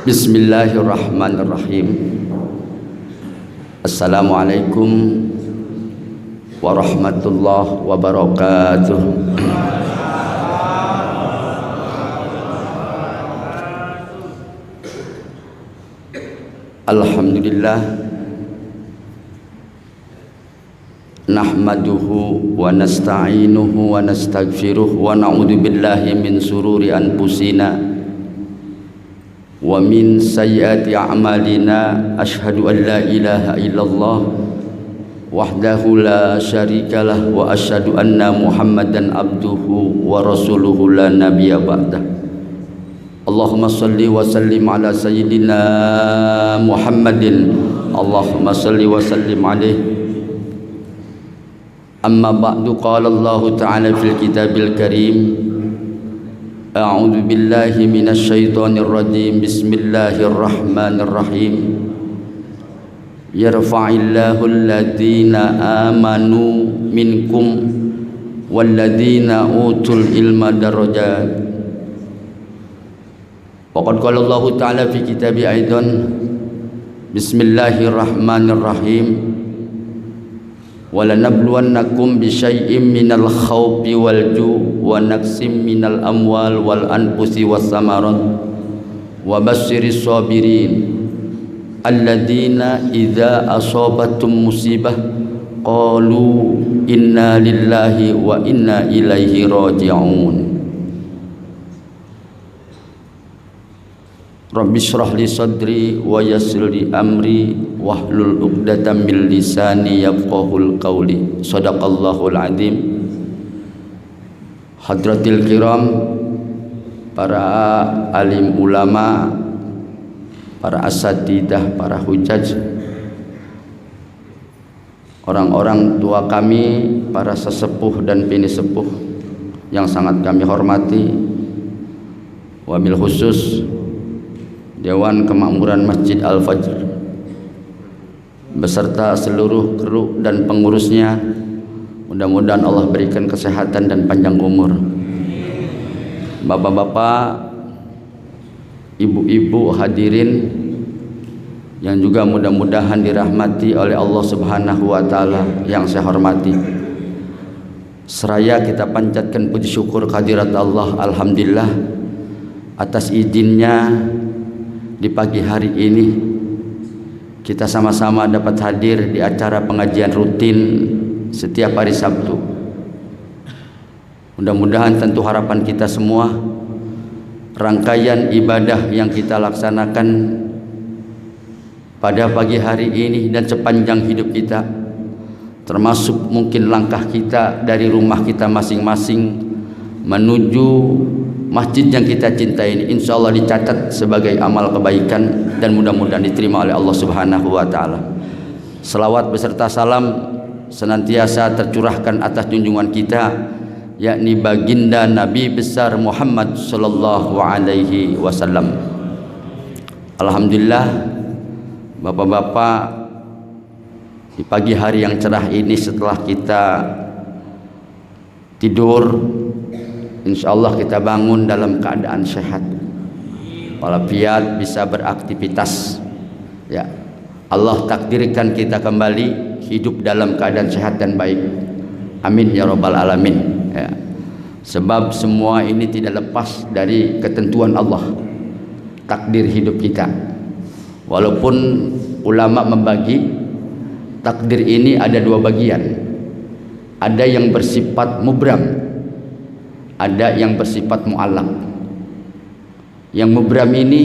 Bismillahirrahmanirrahim. Assalamualaikum warahmatullahi wabarakatuh. Alhamdulillah, nahmaduhu wa nasta'inuhu wa nastaghfiruh wa na'udzu billahi min sururi anfusina wa min sayyiati a'malina. Asyhadu an la ilaha illallah wahdahu la syarikalah wa asyhadu anna Muhammadan abduhu wa rasuluhu la nabiyya ba'dah. Allahumma salli wa sallim ala sayyidina Muhammadin. Allahumma salli wa sallim alaihi. Amma ba'du, qala Allah ta'ala fil kitabil karim. A'udzu billahi minasy syaithanir rajim. Bismillahirrahmanirrahim. Yarfa'illahu alladhina amanu minkum walladhina utul ilma darajat. Waqad qala Allah ta'ala fi kitabi aidan. Bismillahirrahmanirrahim. Walanabluwannakum bisyai'im minal khawfi wal ju' wa naqsim minal amwal wal anfusi was samarat wa basyiris sabirin alladzina idza asabatum musibah qalu inna lillahi wa inna ilaihi raji'un. Rabbi shrah li sadri wa yassir li amri wahlul 'uqdatam min lisani yafqahul qawli. Shadaqallahul azim. Hadratil kiram, para alim ulama, para asatidah, para hujaj, orang-orang tua kami, para sesepuh dan bini sepuh yang sangat kami hormati, wabil khusus Dewan Kemakmuran Masjid Al-Fajr beserta seluruh kru dan pengurusnya. Mudah-mudahan Allah berikan kesehatan dan panjang umur. Bapak-bapak, ibu-ibu hadirin yang juga mudah-mudahan dirahmati oleh Allah Subhanahu wa taala yang saya hormati. Seraya kita panjatkan puji syukur kehadirat Allah, alhamdulillah atas izinnya di pagi hari ini kita sama-sama dapat hadir di acara pengajian rutin setiap hari Sabtu. Mudah-mudahan tentu harapan kita semua, rangkaian ibadah yang kita laksanakan pada pagi hari ini dan sepanjang hidup kita, termasuk mungkin langkah kita dari rumah kita masing-masing menuju masjid yang kita cintai ini, insya Allah dicatat sebagai amal kebaikan dan mudah-mudahan diterima oleh Allah Subhanahu wa taala. Selawat beserta salam senantiasa tercurahkan atas junjungan kita, yakni baginda Nabi besar Muhammad sallallahu alaihi wasallam. Alhamdulillah, bapak-bapak, di pagi hari yang cerah ini setelah kita tidur, insyaallah kita bangun dalam keadaan sehat walafiat, bisa beraktivitas. Ya, Allah takdirkan kita kembali hidup dalam keadaan sehat dan baik. Amin ya rabbal alamin. Ya. Sebab semua ini tidak lepas dari ketentuan Allah, takdir hidup kita. Walaupun ulama membagi takdir ini ada dua bagian. Ada yang bersifat mubram, ada yang bersifat mu'allaq. Yang mubram ini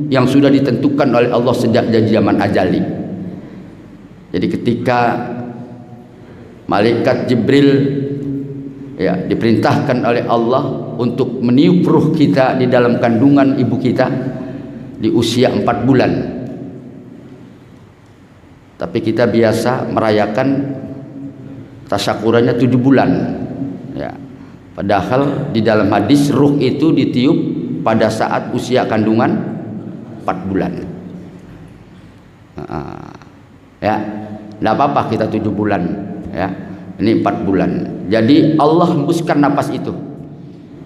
yang sudah ditentukan oleh Allah sejak dari zaman ajali. Jadi ketika malaikat Jibril diperintahkan oleh Allah untuk meniup ruh kita di dalam kandungan ibu kita di usia 4 bulan. Tapi kita biasa merayakan tasyakurannya 7 bulan. Ya. Padahal di dalam hadis ruh itu ditiup pada saat usia kandungan 4 bulan. Ya, tidak apa-apa kita 7 bulan. Ya, ini 4 bulan. Jadi Allah hembuskan napas itu,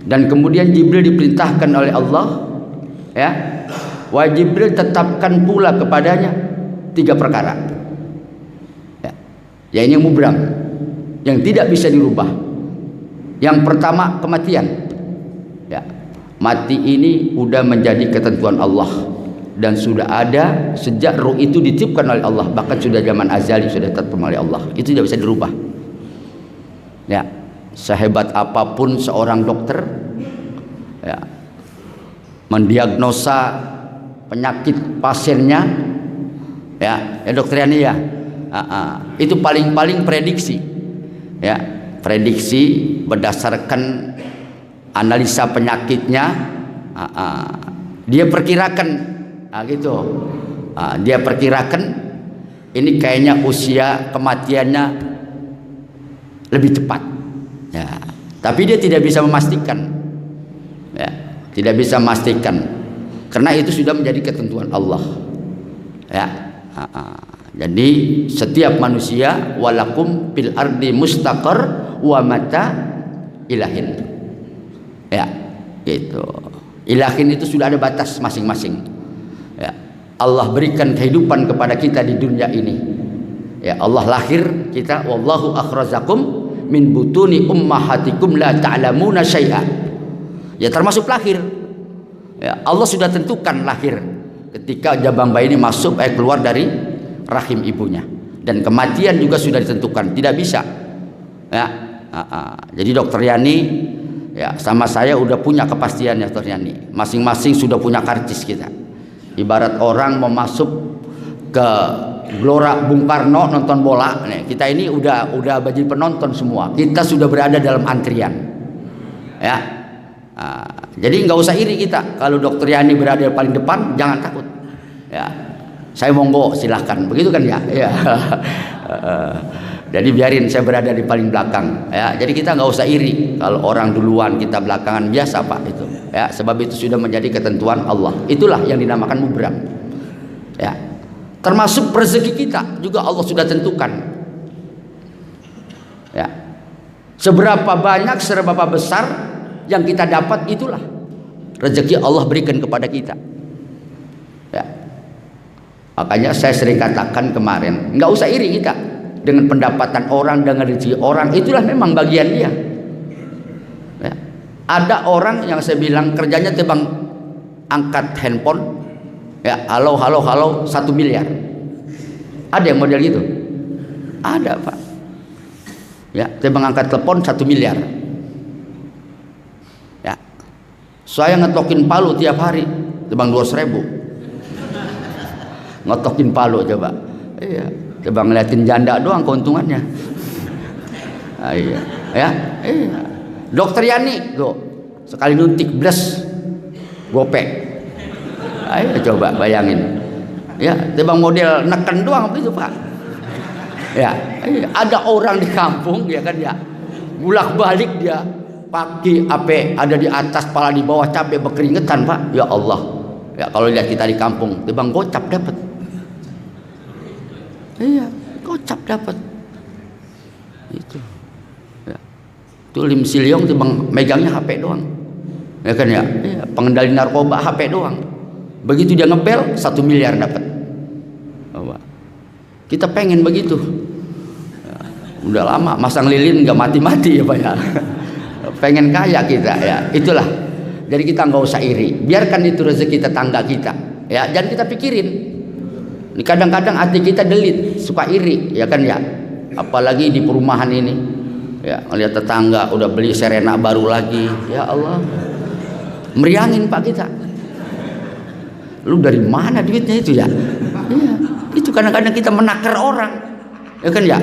dan kemudian Jibril diperintahkan oleh Allah, ya, Wa Jibril tetapkan pula kepadanya 3 perkara. Ya ini mubram, yang tidak bisa dirubah. Yang pertama kematian. Ya, mati ini udah menjadi ketentuan Allah dan sudah ada sejak ruh itu ditiupkan oleh Allah, bahkan sudah zaman azali sudah ditetapkan oleh Allah. Itu tidak bisa dirubah. Ya, sehebat apapun seorang dokter ya mendiagnosa penyakit pasiennya, ya dokter Yani ya, itu paling-paling prediksi, ya prediksi berdasarkan analisa penyakitnya, dia perkirakan, gitu, dia perkirakan ini kayaknya usia kematiannya lebih cepat, ya tapi dia tidak bisa memastikan, ya tidak bisa memastikan karena itu sudah menjadi ketentuan Allah, ya. Jadi setiap manusia walakum fil ardi mustaqar wa mata ilahin, ya gitu. Ilahin itu sudah ada batas masing-masing, ya. Allah berikan kehidupan kepada kita di dunia ini, ya Allah lahir kita, wallahu akhrajakum min butuni ummahatikum la ta'lamuna syai'a, ya termasuk lahir, ya Allah sudah tentukan lahir ketika jabang bayi ini masuk keluar dari rahim ibunya, dan kematian juga sudah ditentukan, tidak bisa, ya. Jadi dokter Yani ya sama saya udah punya kepastian ya dokter Yani, masing-masing sudah punya karcis kita. Ibarat orang mau masuk ke Gelora Bung Karno nonton bola, nih kita ini udah jadi penonton semua, kita sudah berada dalam antrian, ya. Jadi nggak usah iri kita kalau dokter Yani berada di paling depan, jangan takut, ya. Saya monggo silahkan, begitu kan ya, ya. Jadi biarin saya berada di paling belakang, ya. Jadi kita nggak usah iri kalau orang duluan kita belakangan, biasa Pak itu, ya. Sebab itu sudah menjadi ketentuan Allah. Itulah yang dinamakan mubram, ya. Termasuk rezeki kita juga Allah sudah tentukan, ya. Seberapa banyak, seberapa besar yang kita dapat, itulah rezeki Allah berikan kepada kita, ya. Makanya saya sering katakan kemarin, nggak usah iri kita dengan pendapatan orang, dengan rezeki orang, itulah memang bagian dia, ya. Ada orang yang saya bilang kerjanya tebang angkat handphone, ya halo 1 miliar. Ada yang model gitu? Ada Pak, ya tebang angkat telepon 1 miliar, ya. Saya ngetokin palu tiap hari tebang 200.000. Ngotokin palu coba, iya, coba ngeliatin janda doang keuntungannya, iya, ya, iya. Dokter Yani tuh sekali nuntik bles gopek, ayo coba bayangin, ya, tebang model neken doang begitu Pak, ya, iya. Ada orang di kampung ya kan ya, bulak balik dia pagi ape ada di atas pala di bawah capek berkeringetan Pak, ya Allah, ya kalau lihat kita di kampung tebang gocap dapat. Iya, gocap dapat. Itu. Ya. Tuh Lim Siliong tuh bang megangnya HP doang. Ya kan ya? Iya, pengendali narkoba HP doang. Begitu dia ngepel 1 miliar dapat. Oh, kita pengen begitu. Ya, udah lama masang lilin nggak mati-mati ya Pak ya. Pengen kaya kita ya. Itulah. Jadi kita nggak usah iri. Biarkan itu rezeki tetangga kita. Ya, jangan kita pikirin. Kadang-kadang hati kita delit, suka iri, ya kan ya. Apalagi di perumahan ini, ya ngelihat tetangga udah beli Serena baru lagi, ya Allah, meriangin Pak kita. Lu dari mana duitnya itu ya? Iya, itu kadang-kadang kita menakar orang, ya kan ya.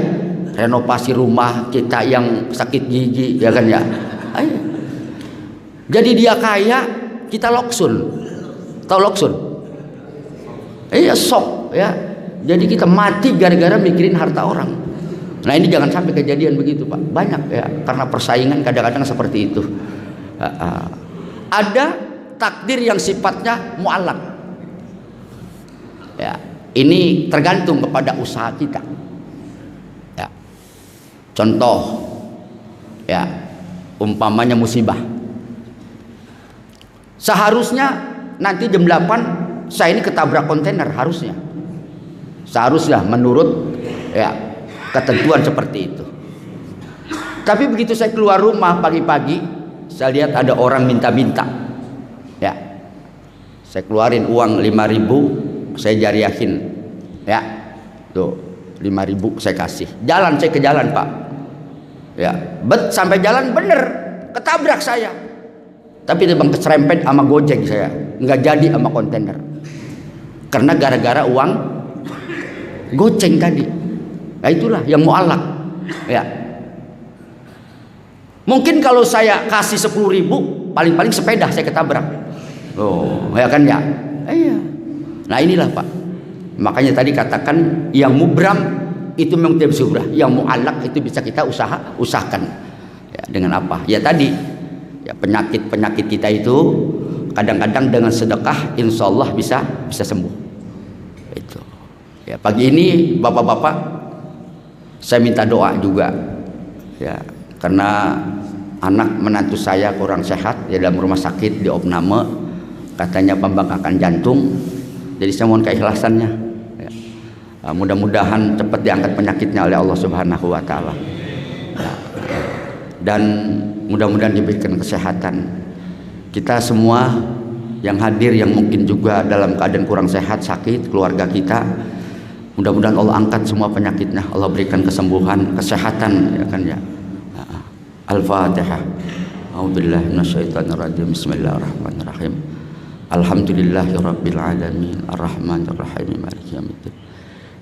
Renovasi rumah kita yang sakit gigi, ya kan ya. Ayo. Jadi dia kaya, kita loksun, tahu loksun? Iya sok ya. Jadi kita mati gara-gara mikirin harta orang. Nah ini jangan sampai kejadian begitu Pak. Banyak ya, karena persaingan kadang-kadang seperti itu. Ada takdir yang sifatnya mu'allaq. Ya, ini tergantung kepada usaha kita. Ya. Contoh, ya umpamanya musibah. Seharusnya nanti jam 8 saya ini ketabrak kontainer harusnya. Seharusnya menurut ya ketentuan seperti itu. Tapi begitu saya keluar rumah pagi-pagi, saya lihat ada orang minta-minta. Ya. Saya keluarin uang 5.000, saya jariahin. Ya. Tuh, 5.000 saya kasih. Jalan saya ke jalan, Pak. Ya, sampai jalan bener ketabrak saya. Tapi itu bang keserempet sama Gojek saya, nggak jadi sama kontainer. Karena gara-gara uang goceng tadi. Nah itulah yang mu'alak. Ya. Mungkin kalau saya kasih 10.000, paling-paling sepeda saya ketabrak. Oh, ya kan ya? Iya. Nah inilah Pak. Makanya tadi katakan yang mubram itu memang tidak bisa berubah. Yang mu'alak itu bisa kita usahakan. Ya, dengan apa? Ya tadi. Ya, penyakit kita itu kadang-kadang dengan sedekah insya Allah bisa sembuh. Itu. Ya, pagi ini bapak-bapak saya minta doa juga. Ya, karena anak menantu saya kurang sehat ya dalam rumah sakit di opname, katanya pembengkakan jantung. Jadi saya mohon keikhlasannya. Ya. Mudah-mudahan cepat diangkat penyakitnya oleh Allah Subhanahu wa taala. Ya. Dan mudah-mudahan diberikan kesehatan. Kita semua yang hadir yang mungkin juga dalam keadaan kurang sehat, sakit, keluarga kita, mudah-mudahan Allah angkat semua penyakitnya, Allah berikan kesembuhan, kesehatan, ya kan ya. Al-Fatihah. A'udzubillahi minasyaitonirrajim. Bismillahirrahmanirrahim. Alhamdulillahirabbil alamin, arrahmanirrahim, maliki yaumiddin.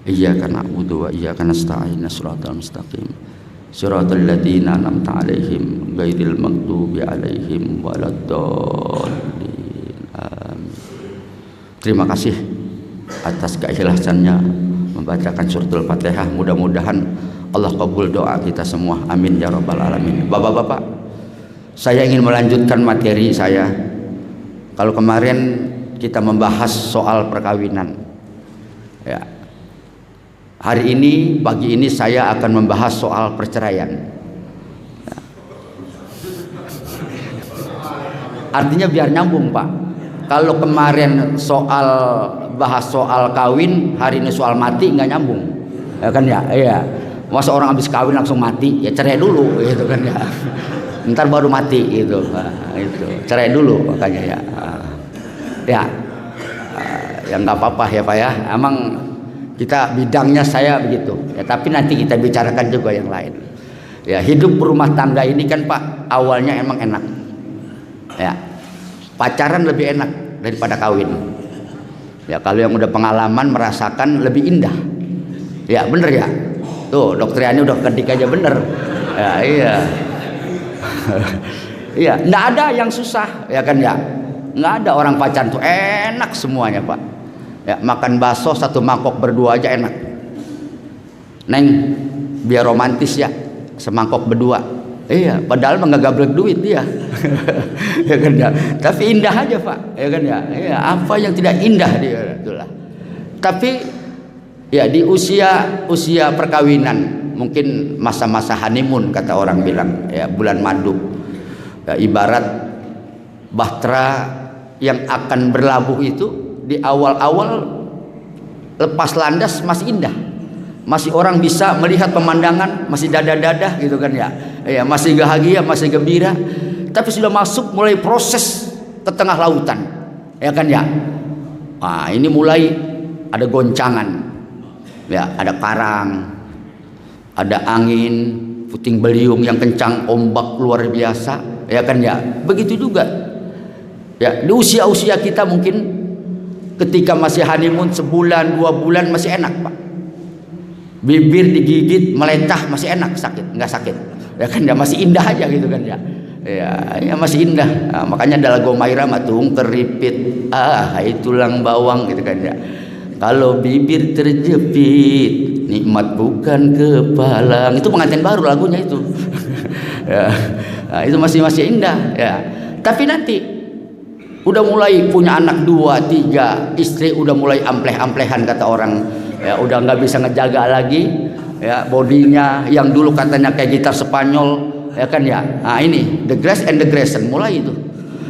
Iyyaka na'budu wa iyyaka nasta'in, shiratal mustaqim. Shiratal ladzina an'amta 'alaihim ghairil maghdubi 'alaihim waladdallin. Amin. Terima kasih atas keikhlasannya membacakan suratul Fatihah. Mudah-mudahan Allah kabul doa kita semua. Amin ya rabbal alamin. Bapak-bapak, saya ingin melanjutkan materi saya. Kalau kemarin kita membahas soal perkawinan, ya. Hari ini, pagi ini saya akan membahas soal perceraian. Ya. Artinya biar nyambung Pak. Kalau kemarin bahas soal kawin, hari ini soal mati, nggak nyambung, ya kan ya? Iya. Masa orang habis kawin langsung mati, ya cerai dulu, gitu kan ya. Ntar baru mati, gitu. Nah, itu cerai dulu makanya ya. Ya, ya nggak apa-apa ya Pak ya. Emang kita bidangnya saya begitu. Ya, tapi nanti kita bicarakan juga yang lain. Ya, hidup berumah tangga ini kan Pak, awalnya emang enak. Ya, pacaran lebih enak daripada kawin. Ya, kalau yang udah pengalaman merasakan lebih indah. Ya, bener ya. Tuh, dokternya udah ketik aja bener. Ya, iya. Iya, nggak ada yang susah, ya kan ya. Nggak ada orang pacaran tuh enak semuanya Pak. Ya, makan bakso satu mangkok berdua aja enak. Neng, biar romantis ya, semangkok berdua. Iya, padahal nggak gablek duit dia. Ya kan ya. Tapi indah aja Pak, ya kan ya. Iya, apa yang tidak indah dia itulah. Tapi ya di usia perkawinan, mungkin masa-masa honeymoon kata orang bilang, ya bulan madu. Ya, ibarat bahtera yang akan berlabuh itu di awal-awal lepas landas masih indah, masih orang bisa melihat pemandangan, masih dadah-dadah gitu kan ya, ya masih bahagia, masih gembira. Tapi sudah masuk mulai proses ke tengah lautan, ya kan ya. Nah, ini mulai ada goncangan, ya ada karang, ada angin, puting beliung yang kencang, ombak luar biasa, ya kan ya. Begitu juga, ya di usia-usia kita mungkin ketika masih honeymoon sebulan 2 bulan masih enak Pak, bibir digigit melecah masih enak, sakit nggak sakit, ya kan ya, masih indah aja gitu kan ya. Ya masih indah. Nah, makanya ada lagu Maira matung keripit hai tulang bawang gitu kan ya. Kalau bibir terjepit nikmat bukan kepalang, itu pengantin baru lagunya itu. Ya, nah, itu masih indah ya. Tapi nanti udah mulai punya anak 2, 3, istri udah mulai ampleh-amplehan kata orang, ya udah nggak bisa ngejaga lagi, ya bodinya yang dulu katanya kayak gitar Spanyol, ya kan ya. Nah ini the grass and the grayson mulai itu,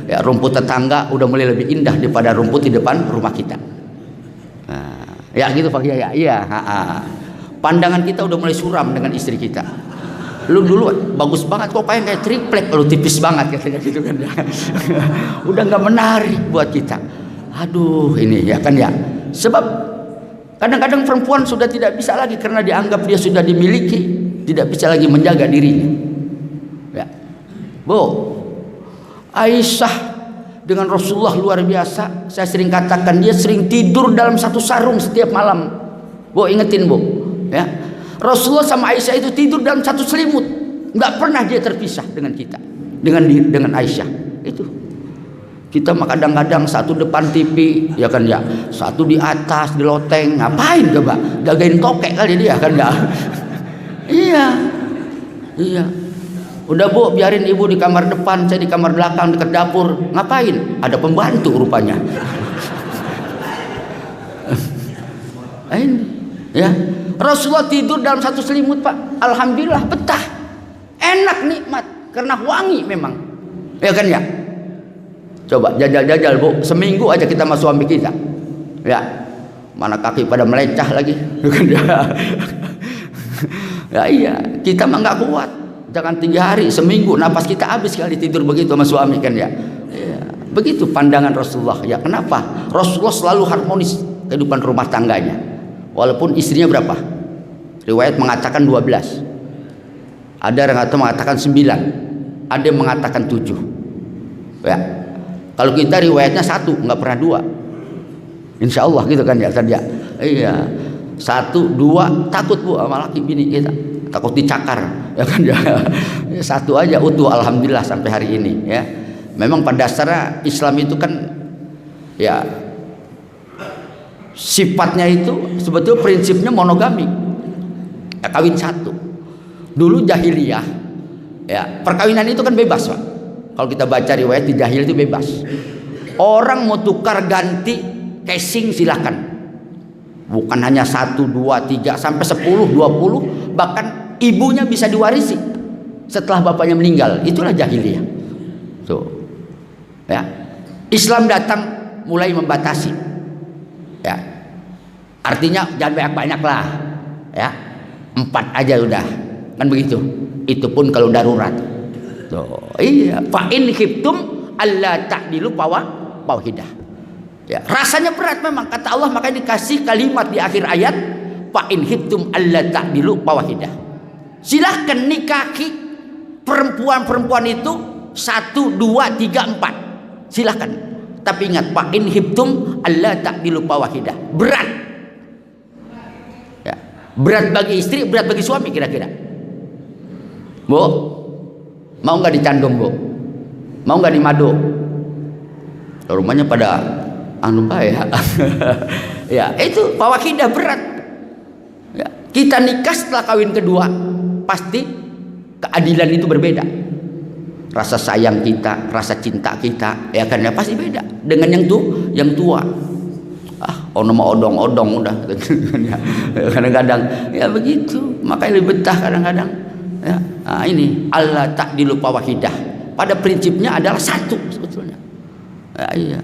Ya, rumput tetangga udah mulai lebih indah daripada rumput di depan rumah kita. Nah, ya gitu Pak Kiai. Iya, pandangan kita udah mulai suram dengan istri kita. Lu dulu bagus banget kok, kayak triplek, lu tipis banget katanya gitu kan ya. Udah nggak menarik buat kita. Aduh, ini ya kan ya. Sebab kadang-kadang perempuan sudah tidak bisa lagi karena dianggap dia sudah dimiliki, tidak bisa lagi menjaga dirinya. Ya. Bu, Aisyah dengan Rasulullah luar biasa. Saya sering katakan dia sering tidur dalam satu sarung setiap malam. Bu, ingetin Bu, ya. Rasulullah sama Aisyah itu tidur dalam satu selimut, nggak pernah dia terpisah dengan kita, dengan Aisyah. Itu kita mah kadang-kadang satu depan TV, ya kan ya, satu di atas di loteng, ngapain coba? Jagain tokek kali dia kan ya. Iya. Udah Bu, biarin ibu di kamar depan, saya di kamar belakang dekat dapur. Ngapain? Ada pembantu rupanya. Ini, ya. Rasulullah tidur dalam satu selimut Pak. Alhamdulillah betah, enak, nikmat, karena wangi memang. Ya kan ya. Coba jajal Bu, seminggu aja kita sama suami kita. Ya, mana kaki pada melecah lagi. Ya iya, kita mah nggak kuat. Jangan 3 hari, seminggu, napas kita habis kali tidur begitu sama suami kan ya. Ya, begitu pandangan Rasulullah. Ya kenapa? Rasulullah selalu harmonis kehidupan rumah tangganya. Walaupun istrinya berapa? Riwayat mengatakan 12. Ada yang mengatakan 9. Ada yang mengatakan 7. Ya. Kalau kita riwayatnya 1, nggak pernah 2. Insya Allah gitu kan ya tadi ya. Iya. 1, 2, takut Bu sama laki bini kita. Takut dicakar, ya kan ya. 1 aja utuh alhamdulillah sampai hari ini ya. Memang pada dasarnya Islam itu kan ya sifatnya itu sebetulnya prinsipnya monogami, ya, kawin 1. Dulu jahiliyah, ya perkawinan itu kan bebas Pak. Kalau kita baca riwayat di jahil itu bebas. Orang mau tukar ganti casing silakan. Bukan hanya 1, 2, 3 sampai 10, 20, bahkan ibunya bisa diwarisi setelah bapaknya meninggal. Itulah jahiliyah. Tuh, ya Islam datang mulai membatasi. Ya, artinya jangan banyak-banyak lah, ya 4 aja udah, kan begitu. Itu pun kalau darurat. Tuh, iya. Fa in khiftum alla ta'dilu fawahidah. Ya, rasanya berat memang kata Allah, makanya dikasih kalimat di akhir ayat, fa in khiftum alla ta'dilu fawahidah. Silahkan nikahi perempuan-perempuan itu 1, 2, 3, 4. Silahkan. Tapi ingat, fa in khiftum alla ta'dilu fawahidah. Berat. Ya. Berat bagi istri, berat bagi suami kira-kira. Bu, mau nggak dicandung Bu? Mau nggak dimadu? Rumahnya pada ya. Ya, itu fawahidah berat. Ya. Kita nikah setelah kawin kedua, pasti keadilan itu berbeda. Rasa sayang kita, rasa cinta kita, ya kan ya pasti beda dengan yang tua. Ono mau odong-odong udah. Kadang-kadang ya begitu. Makanya lebih betah kadang-kadang. Ya, nah ini Allah ta'dilu fawahidah. Pada prinsipnya adalah 1 sebetulnya. Ya, iya.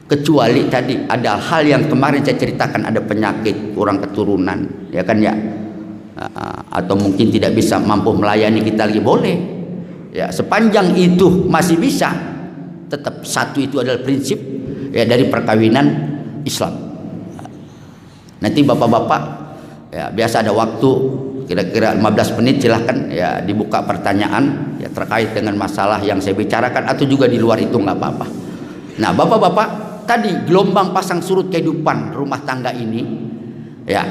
Kecuali tadi ada hal yang kemarin saya ceritakan, ada penyakit, kurang keturunan, ya kan ya. Atau mungkin tidak bisa mampu melayani kita lagi, boleh. Ya, sepanjang itu masih bisa, tetap 1 itu adalah prinsip ya dari perkawinan Islam. Nanti bapak-bapak ya biasa ada waktu kira-kira 15 menit, silahkan ya dibuka pertanyaan ya terkait dengan masalah yang saya bicarakan atau juga di luar itu nggak apa-apa. Nah bapak-bapak, tadi gelombang pasang surut kehidupan rumah tangga ini ya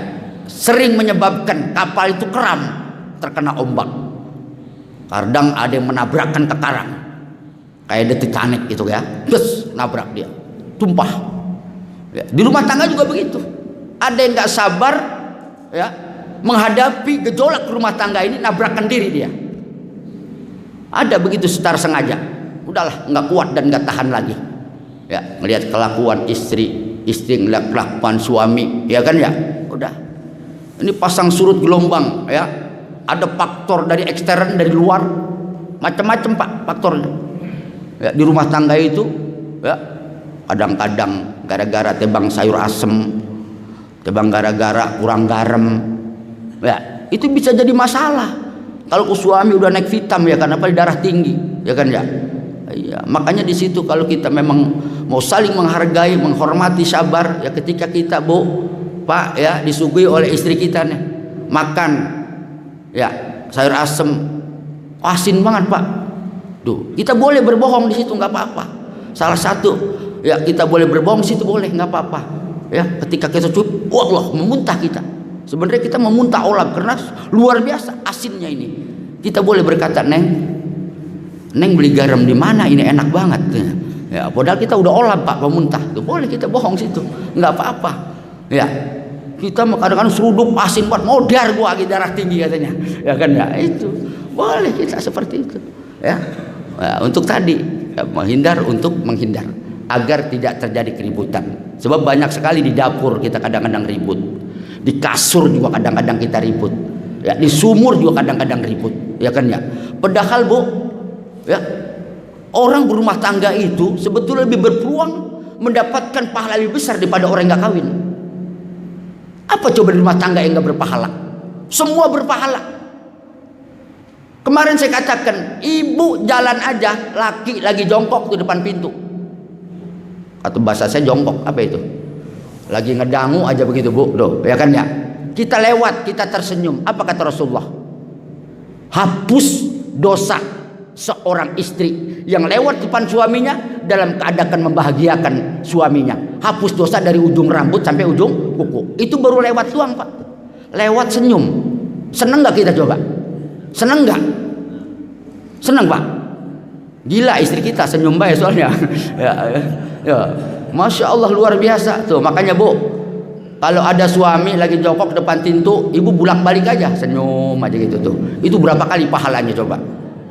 sering menyebabkan kapal itu keram, terkena ombak. Kadang ada yang menabrakkan ke karang, kayak The Titanic gitu ya, terus nabrak dia, tumpah. Ya, di rumah tangga juga begitu. Ada yang nggak sabar ya menghadapi gejolak rumah tangga ini, nabrakan diri dia. Ada begitu secara sengaja. Udahlah, nggak kuat dan nggak tahan lagi. Ya, melihat kelakuan istri ngeliat kelakuan suami, ya kan ya. Udah. Ini pasang surut gelombang ya. Ada faktor dari ekstern, dari luar, macam-macam Pak faktornya. Ya, di rumah tangga itu ya kadang-kadang gara-gara tebang sayur asem, tebang gara-gara kurang garam, ya itu bisa jadi masalah. Kalau suami udah naik vitamin ya kan, apa darah tinggi, ya kan ya. Ya, makanya di situ kalau kita memang mau saling menghargai, menghormati, sabar, ya ketika kita Pak ya disuguhi oleh istri kita nih makan ya sayur asem, asin banget Pak. Duh, kita boleh berbohong di situ nggak apa-apa. Salah satu ya kita boleh berbohong di situ boleh nggak apa-apa. Ya ketika kita cukup, Allah memuntah kita. Sebenarnya kita memuntah olam karena luar biasa asinnya ini. Kita boleh berkata, Neng beli garam di mana? Ini enak banget. Ya, padahal kita udah olam Pak memuntah. Tuh, boleh kita bohong situ, nggak apa-apa. Ya, kita kadang-kadang seruduk asin buat modar gua lagi darah tinggi katanya. Ya kan ya itu boleh kita seperti itu. Ya. Nah, untuk tadi ya, menghindar agar tidak terjadi keributan. Sebab banyak sekali di dapur kita kadang-kadang ribut, di kasur juga kadang-kadang kita ribut, ya di sumur juga kadang-kadang ribut, ya kan ya. Padahal ya orang berumah tangga itu sebetulnya lebih berpeluang mendapatkan pahala lebih besar daripada orang yang nggak kawin. Apa coba di rumah tangga yang nggak berpahala? Semua berpahala. Kemarin saya katakan, ibu jalan aja, laki lagi jongkok di depan pintu. Atau bahasa saya jongkok, apa itu? Lagi ngedangu aja begitu Bu, ya kan ya. Kita lewat, kita tersenyum. Apa kata Rasulullah? Hapus dosa seorang istri yang lewat depan suaminya dalam keadaan membahagiakan suaminya. Hapus dosa dari ujung rambut sampai ujung kuku. Itu baru lewat doang Pak. Lewat senyum. Seneng nggak kita coba? Seneng nggak? Seneng Pak. Gila istri kita senyum baik soalnya. ya, Masya Allah luar biasa tuh. Makanya Bu, kalau ada suami lagi jongkok depan pintu, ibu bolak-balik aja senyum aja gitu tuh. Itu berapa kali pahalanya coba?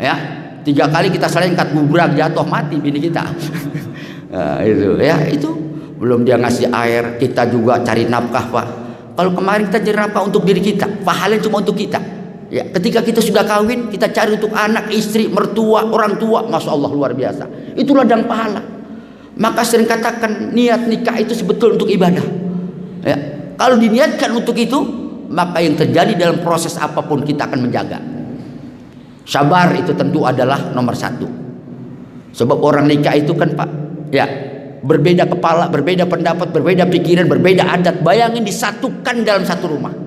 Ya, 3 kali kita selengkat gubrak jatuh mati bini kita. Nah, itu ya itu belum dia ngasih air, kita juga cari nafkah Pak. Kalau kemarin kita cari nafkah untuk diri kita, pahalanya cuma untuk kita. Ya, ketika kita sudah kawin, kita cari untuk anak, istri, mertua, orang tua, Masya Allah luar biasa. Itu ladang pahala. Maka sering katakan niat nikah itu sebetulnya untuk ibadah. Ya, kalau diniatkan untuk itu, maka yang terjadi dalam proses apapun kita akan menjaga. Sabar itu tentu adalah nomor 1. Sebab orang nikah itu kan Pak, ya berbeda kepala, berbeda pendapat, berbeda pikiran, berbeda adat. Bayangin disatukan dalam satu rumah.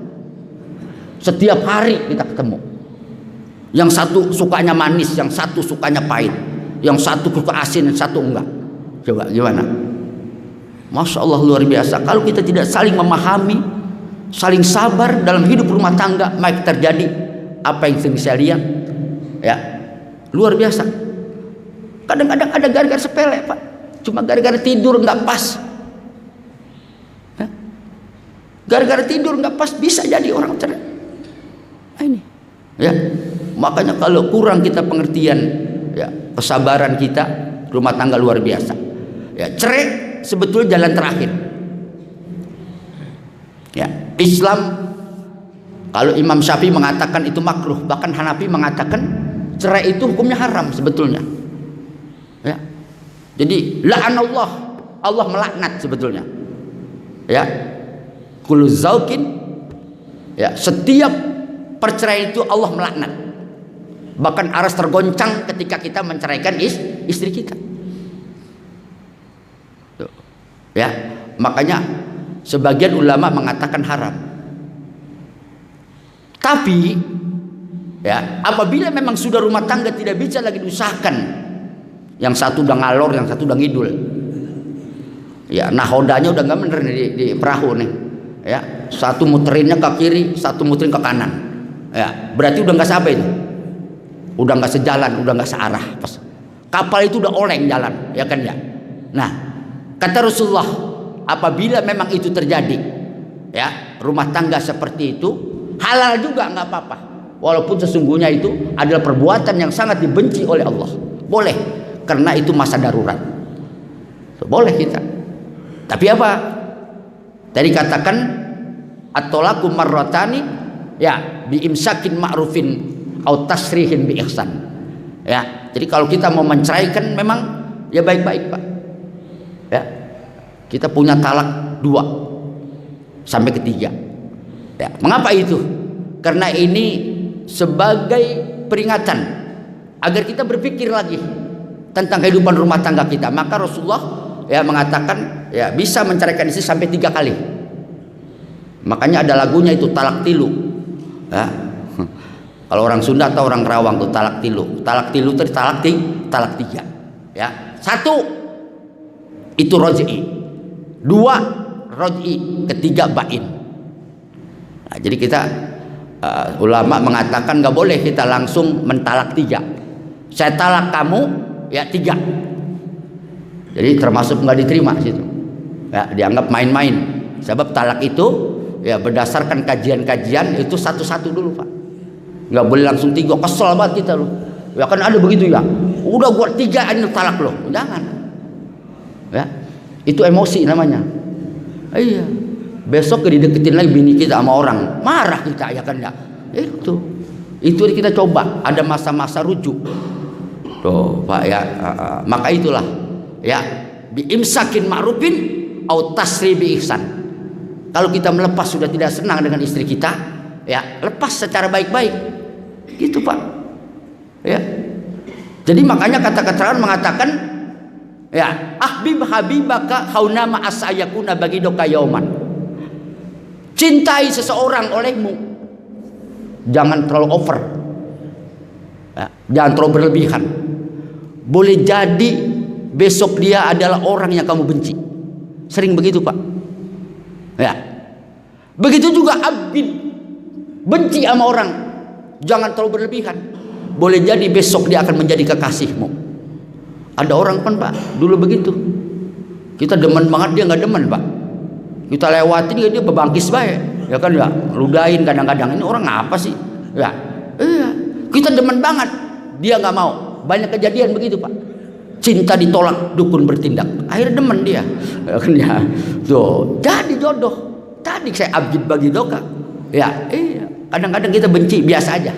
Setiap hari kita ketemu. Yang satu sukanya manis, yang satu sukanya pahit, yang satu suka asin, yang satu enggak. Coba gimana? Masya Allah luar biasa. Kalau kita tidak saling memahami, saling sabar dalam hidup rumah tangga, maka terjadi apa yang sering saya lihat, ya luar biasa. Kadang-kadang ada gara-gara sepele Pak, cuma gara-gara tidur nggak pas. Gara-gara tidur nggak pas bisa jadi orang cerai. Ini ya makanya kalau kurang kita pengertian ya kesabaran kita, rumah tangga luar biasa ya. Cerai sebetulnya jalan terakhir ya. Islam, kalau Imam Syafi'i mengatakan itu makruh, bahkan Hanafi mengatakan cerai itu hukumnya haram sebetulnya ya. Jadi la'anallah, Allah melaknat sebetulnya ya. Kullu zauqin ya, setiap perceraian itu Allah melaknat. Bahkan aras tergoncang ketika kita menceraikan istri kita. Tuh. Ya, makanya sebagian ulama mengatakan haram. Tapi ya, apabila memang sudah rumah tangga tidak bisa lagi diusahakan, yang satu udah ngalor, yang satu udah ngidul. Ya, nahodanya udah nggak bener di perahu nih. Ya, satu muterinnya ke kiri, satu muterin ke kanan. Ya, berarti udah nggak sampai itu, udah nggak sejalan, udah nggak searah. Pas kapal itu udah oleng jalan, ya kan ya. Nah, kata Rasulullah, apabila memang itu terjadi, ya rumah tangga seperti itu halal juga nggak apa-apa, walaupun sesungguhnya itu adalah perbuatan yang sangat dibenci oleh Allah. Boleh, karena itu masa darurat. Boleh kita. Tapi apa? Tadi katakan at-thalaqu marratani ya bi imsakin ma'rufin au tasrihin bi ihsan. Ya, jadi kalau kita mau menceraikan memang ya baik-baik Pak. Ya, kita punya talak 2 sampai ke 3. Ya, mengapa itu? Karena ini sebagai peringatan agar kita berpikir lagi tentang kehidupan rumah tangga kita. Maka Rasulullah ya mengatakan ya bisa menceraikan istri sampai 3 kali. Makanya ada lagunya itu talak tilu. Ya. Kalau orang Sunda atau orang Kerawang tuh talak tilu. Talak tilu itu talak 3. Ya. 1 itu roj'i. 2 roj'i, ketiga bain. Nah, jadi kita ulama mengatakan nggak boleh kita langsung mentalak 3. Saya talak kamu ya 3. Jadi termasuk nggak diterima situ. Ya, dianggap main-main. Sebab talak itu ya berdasarkan kajian-kajian itu satu-satu dulu Pak. Nggak boleh langsung 3. Kesel banget kita loh. Ya kan ada begitu ya. Udah gua 3 ini talak loh. Jangan. Ya. Itu emosi namanya. Iya. Besok dideketin lagi bini kita sama orang, marah kita ya kan ya. Itu kita coba. Ada masa-masa rujuk. Tuh Pak ya. Maka itulah ya biimsakin ma'rufin au tasri bi ihsan. Kalau kita melepas sudah tidak senang dengan istri kita, ya lepas secara baik-baik. Gitu Pak. Ya. Jadi makanya kata keterangan mengatakan ya ahbib habibaka haunama asayakuna bagidoka yauman. Cintai seseorang olehmu, jangan terlalu over, ya, jangan terlalu berlebihan. Boleh jadi besok dia adalah orang yang kamu benci. Sering begitu Pak. Ya, begitu juga abid, benci sama orang, jangan terlalu berlebihan. Boleh jadi besok dia akan menjadi kekasihmu. Ada orang kan Pak, dulu begitu. Kita demen banget, dia nggak demen Pak. Kita lewatin dia bebangkis baik, ya kan ya, ludahin kadang-kadang. Ini orang apa sih? Ya, iya. Kita demen banget, dia nggak mau. Banyak kejadian begitu Pak. Cinta ditolak, dukun bertindak. Akhirnya demen dia, ya kan ya. Tuh, jadi jodoh. Tadi saya abjid bagi doka. Ya, iya. Kadang-kadang kita benci, biasa aja.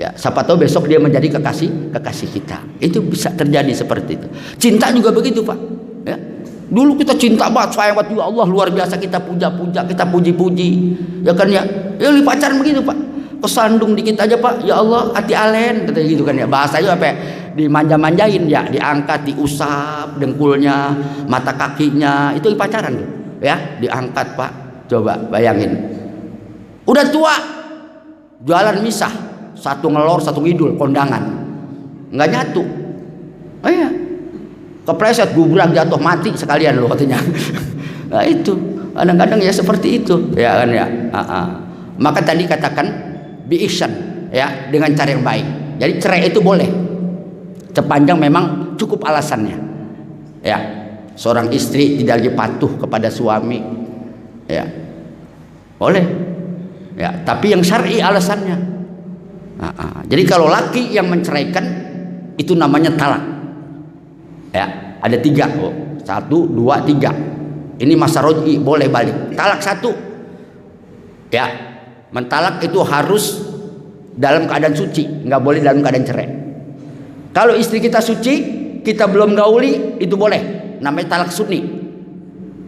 Ya, siapa tahu besok dia menjadi kekasih kita. Itu bisa terjadi seperti itu. Cinta juga begitu Pak. Ya. Dulu kita cinta banget, sayang banget, ya Allah luar biasa, kita puja-puja, kita puji-puji, ya kan ya. Ya li pacaran begitu Pak, kesandung dikit aja Pak, ya Allah hati alen, kata gitu kan ya. Bahasanya apa? Dimanja-manjain ya, diangkat, diusap dengkulnya, mata kakinya, itu pacaran ya, diangkat Pak. Coba bayangin, udah tua, jualan misah, satu ngelor, satu ngidul, kondangan, nggak nyatu. Oh iya. Kepleset, gubrak, jatuh, mati sekalian loh katanya. Nah itu kadang-kadang ya seperti itu ya kan ya. Maka tadi katakan bi ihsan ya, dengan cara yang baik. Jadi cerai itu boleh sepanjang memang cukup alasannya ya. Seorang istri tidak lagi patuh kepada suami ya, boleh ya, tapi yang syar'i alasannya. Jadi kalau laki yang menceraikan itu namanya talak. Ya, ada 3, 1, 2, 3. Ini masa roj'i, boleh balik. Talak 1, ya, mentalak itu harus dalam keadaan suci, nggak boleh dalam keadaan cerai. Kalau istri kita suci, kita belum gauli, itu boleh. Namanya talak sunni.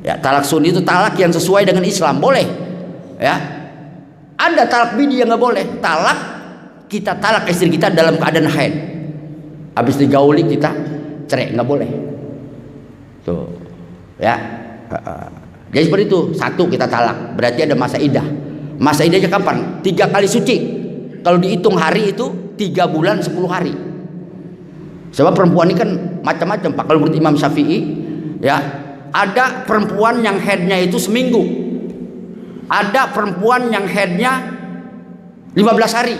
Ya, talak sunni itu talak yang sesuai dengan Islam, boleh. Ya, ada talak bini yang nggak boleh. Talak, kita talak istri kita dalam keadaan haid. Habis digauli kita cerai, nggak boleh. Tuh, ya. Jadi seperti itu. 1 kita talak, berarti ada masa iddah. Masa iddahnya kapan? 3 kali suci. Kalau dihitung hari itu 3 bulan 10 hari. Sebab perempuan ini kan macam-macam Pak. Kalau menurut Imam Syafi'i, ya, ada perempuan yang headnya itu seminggu. Ada perempuan yang headnya 15 hari.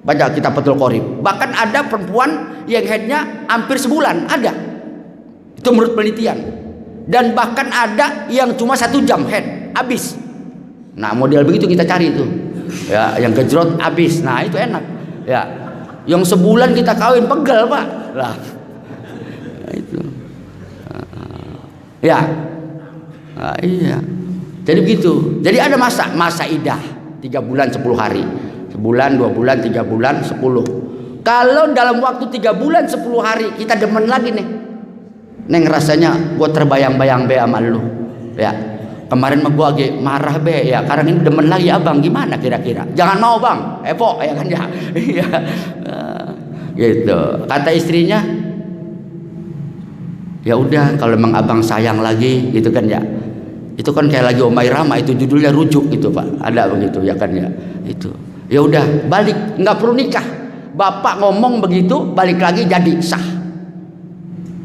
Baca kitab Fathul Qorib. Bahkan ada perempuan yang headnya hampir sebulan, ada. Itu menurut penelitian. Dan bahkan ada yang cuma 1 jam head, habis. Nah model begitu kita cari itu. Ya, yang gejrot habis. Nah itu enak. Ya, yang sebulan kita kawin pegel Pak. Lah, nah, itu. Ya, nah, iya. Jadi begitu. Jadi ada masa iddah 3 bulan 10 hari. Sebulan, 2 bulan, 3 bulan, 10. Kalau dalam waktu 3 bulan 10 hari kita demen lagi nih, neng rasanya gue terbayang-bayang be sama lu ya, kemarin mah gue lagi marah be ya, sekarang ini demen lagi abang, gimana kira-kira? Jangan mau bang, po ya kan ya. Iya. Gitu kata istrinya, ya udah kalau emang abang sayang lagi gitu kan ya. Itu kan kayak lagi Omai Rama, itu judulnya Rujuk gitu Pak, ada begitu ya kan ya. Itu ya udah balik, nggak perlu nikah, bapak ngomong begitu balik lagi jadi sah.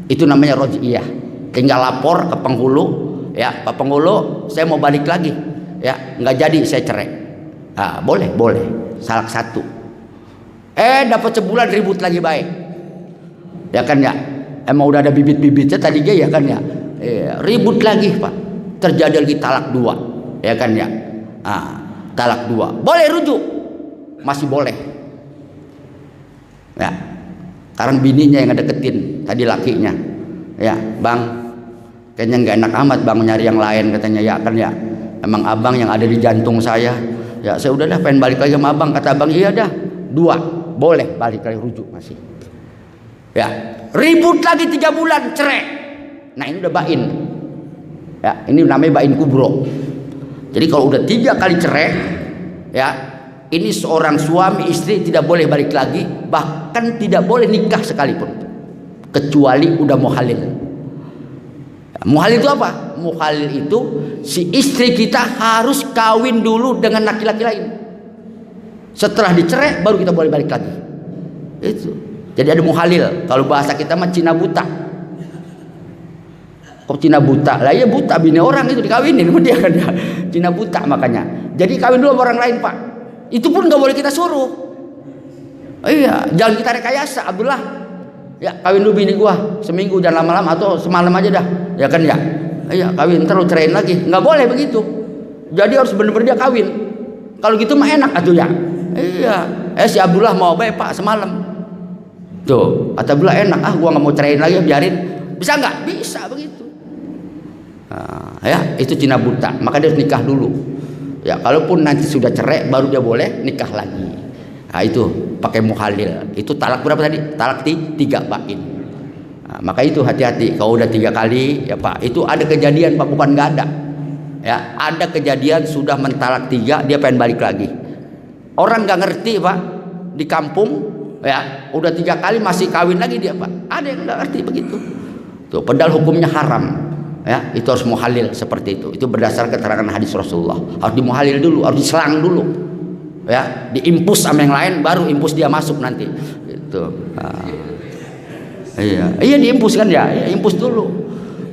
Itu namanya roj'iyah. Tinggal lapor ke penghulu ya, Pak Penghulu saya mau balik lagi ya, nggak jadi saya cerai. Boleh salah satu. Dapat sebulan ribut lagi baik ya kan ya, emang udah ada bibit-bibitnya tadi ya kan ya. Ribut lagi Pak, terjadi lagi talak 2 ya kan ya. Talak 2 boleh rujuk, masih boleh ya. Sekarang bininya yang ngedeketin tadi lakinya ya, bang kayaknya nggak enak amat bang nyari yang lain katanya ya kan ya, emang abang yang ada di jantung saya ya, saya udah dah pengen balik lagi sama abang. Kata abang iya dah 2 boleh balik lagi, rujuk masih ya. Ribut lagi 3 bulan cerai. Nah ini udah bain ya, ini namanya bain kubro. Jadi kalau udah 3 kali cerai ya, ini seorang suami istri tidak boleh balik lagi, bahkan tidak boleh nikah sekalipun, kecuali udah muhalil. Muhalil itu apa? Muhalil itu si istri kita harus kawin dulu dengan laki-laki lain. Setelah dicerai baru kita boleh balik lagi. Itu. Jadi ada muhalil. Kalau bahasa kita mah Cina buta. Kok Cina buta? Lah ya buta, bini orang itu dikawinin sama dia kan ya. Cina buta makanya. Jadi kawin dulu sama orang lain Pak. Itu pun nggak boleh kita suruh. Iya, jangan kita rekayasa. Abdullah, ya kawin dulu bini gua seminggu, jangan lama-lama atau semalam aja dah, ya kan ya. Iya, kawin terus cerain lagi, nggak boleh begitu. Jadi harus benar-benar dia kawin. Kalau gitu mah enak atuh ya. Iya, si Abdullah mau baik Pak semalam. Tuh, kata Abdullah enak, gua nggak mau cerain lagi, biarin. Bisa nggak? Bisa begitu. Ya, itu Cina buta. Maka dia harus nikah dulu. Ya, kalaupun nanti sudah cerai baru dia boleh nikah lagi. Nah, itu pakai muhalil. Itu talak berapa tadi? Talak 3 bain. Nah, maka itu hati-hati. Kalau udah 3 kali ya Pak, itu ada kejadian Pak, bukan nggak ada. Ya, ada kejadian sudah mentalak 3, dia pengen balik lagi. Orang nggak ngerti Pak, di kampung ya udah 3 kali masih kawin lagi dia Pak. Ada yang nggak ngerti begitu. Tuh, padahal hukumnya haram. Ya, itu harus muhalil seperti itu. Itu berdasar keterangan hadis Rasulullah. Harus dimuhalil dulu, harus diselang dulu. Ya, diimpus sama yang lain baru impus dia masuk nanti. Itu. Iya diimpus kan ya, impus dulu.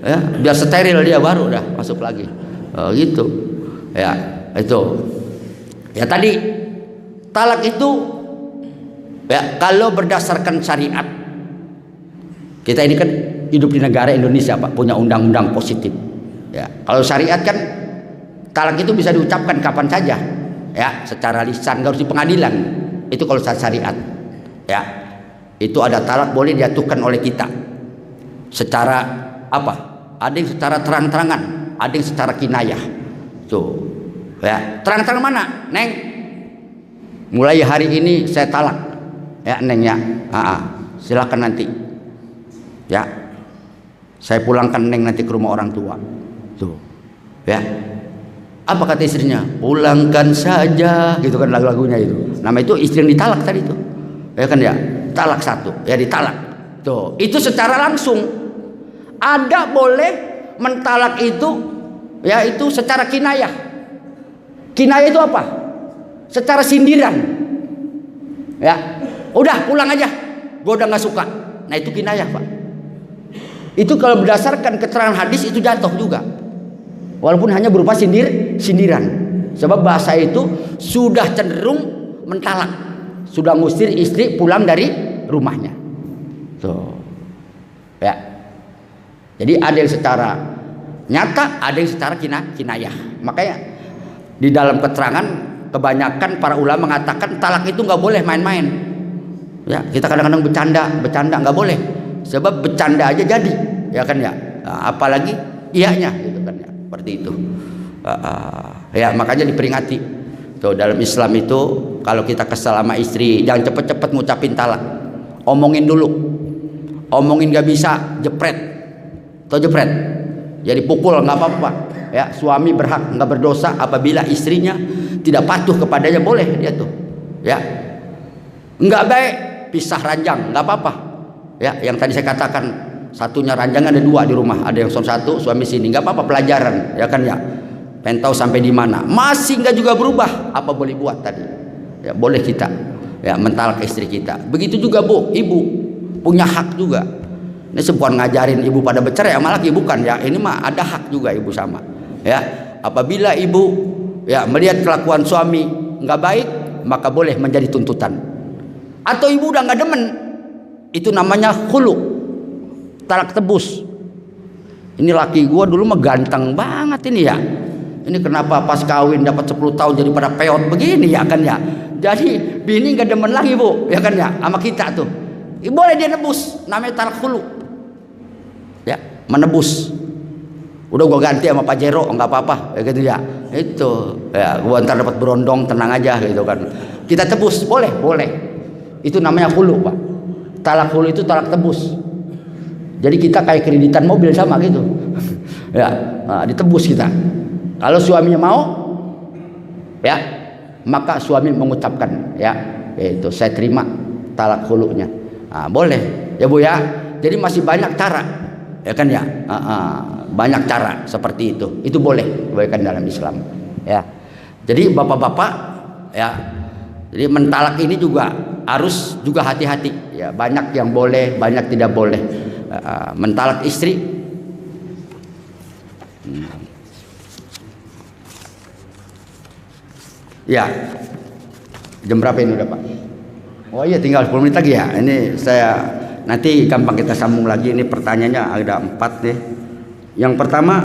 Ya, biar steril dia baru dah masuk lagi. Gitu. Ya, itu. Ya tadi talak itu ya kalau berdasarkan syariat. Kita ini kan hidup di negara Indonesia Pak, punya undang-undang positif. Ya, kalau syariat kan talak itu bisa diucapkan kapan saja, ya, secara lisan, nggak harus di pengadilan. Itu kalau syariat, ya, itu ada talak boleh dijatuhkan oleh kita. Secara apa? Ada yang secara terang-terangan, ada yang secara kinayah. Tuh, ya, terang-terang mana, Neng? Mulai hari ini saya talak, ya, Neng ya. Silakan nanti. Ya, saya pulangkan Neng nanti ke rumah orang tua. Tuh, ya. Apa kata istrinya? Pulangkan saja, gitu kan lagu-lagunya itu. Nama itu istri yang ditalak tadi itu. Ya kan ya, talak 1, ya ditalak. Tuh, itu secara langsung. Ada boleh mentalak itu, ya itu secara kinayah. Kinayah itu apa? Secara sindiran. Ya, udah pulang aja. Gue udah nggak suka. Nah itu kinayah Pak. Itu kalau berdasarkan keterangan hadis itu jatuh juga, walaupun hanya berupa sindiran. Sebab bahasa itu sudah cenderung mentalak, sudah ngusir istri pulang dari rumahnya. Tuh, ya. Jadi ada yang secara nyata, ada yang secara kinayah. Makanya di dalam keterangan kebanyakan para ulama mengatakan talak itu nggak boleh main-main. Ya, kita kadang-kadang bercanda nggak boleh. Sebab bercanda aja jadi, ya kan ya. Apalagi iyanya, gitu kan ya. Seperti itu. Ya makanya diperingati. Tuh dalam Islam itu kalau kita kesal sama istri, jangan cepet-cepet ngucapin talak. omongin dulu. Omongin gak bisa, jepret. Atau jepret. Jadi pukul nggak apa-apa. Ya, suami berhak nggak berdosa apabila istrinya tidak patuh kepadanya, boleh dia tuh. Ya, nggak baik pisah ranjang, nggak apa-apa. Ya, yang tadi saya katakan satunya ranjang ada dua di rumah, ada yang son satu, suami sini, nggak apa-apa, pelajaran, ya kan ya. Pengen tahu sampai di mana, masih nggak juga berubah, apa boleh buat tadi? Ya, boleh kita, ya mentalak istri kita. Begitu juga bu, ibu punya hak juga. Ini sebuah ngajarin ibu pada bercerai, malah ibu bukan ya, ini mah ada hak juga ibu sama. Ya, apabila ibu ya melihat kelakuan suami nggak baik, maka boleh menjadi tuntutan. Atau ibu udah nggak demen, itu namanya khulu, talak tebus. Ini laki gua dulu mah ganteng banget ini ya. Ini kenapa pas kawin dapat 10 tahun jadi pada peot begini ya kan ya. Jadi bini nggak demen lagi bu, ya kan ya, sama kita tuh. Boleh dia nebus, namanya talak khulu. Ya, menebus. Udah gua ganti sama Pak Jero, nggak apa-apa, ya gitu ya. Itu, ya gua ntar dapat berondong, tenang aja gitu kan. Kita tebus, boleh, boleh. Itu namanya khulu, Pak. Talak khulu itu talak tebus. Jadi kita kayak kreditan mobil sama gitu. Ya, nah, ditebus kita. Kalau suaminya mau, ya, maka suami mengucapkan, ya, itu saya terima talak khulunya. Nah, boleh, ya Bu ya. Jadi masih banyak cara, ya kan ya. Banyak cara seperti itu boleh kebaikan dalam Islam, ya. Jadi bapak-bapak, ya, jadi mentalak ini juga harus juga hati-hati, ya. Banyak yang boleh, banyak tidak boleh. Mentalak istri, ya. Jam berapa ini udah Pak? Oh iya, tinggal 10 menit lagi ya. Ini saya nanti gampang kita sambung lagi. Ini pertanyaannya ada 4 deh. Yang pertama,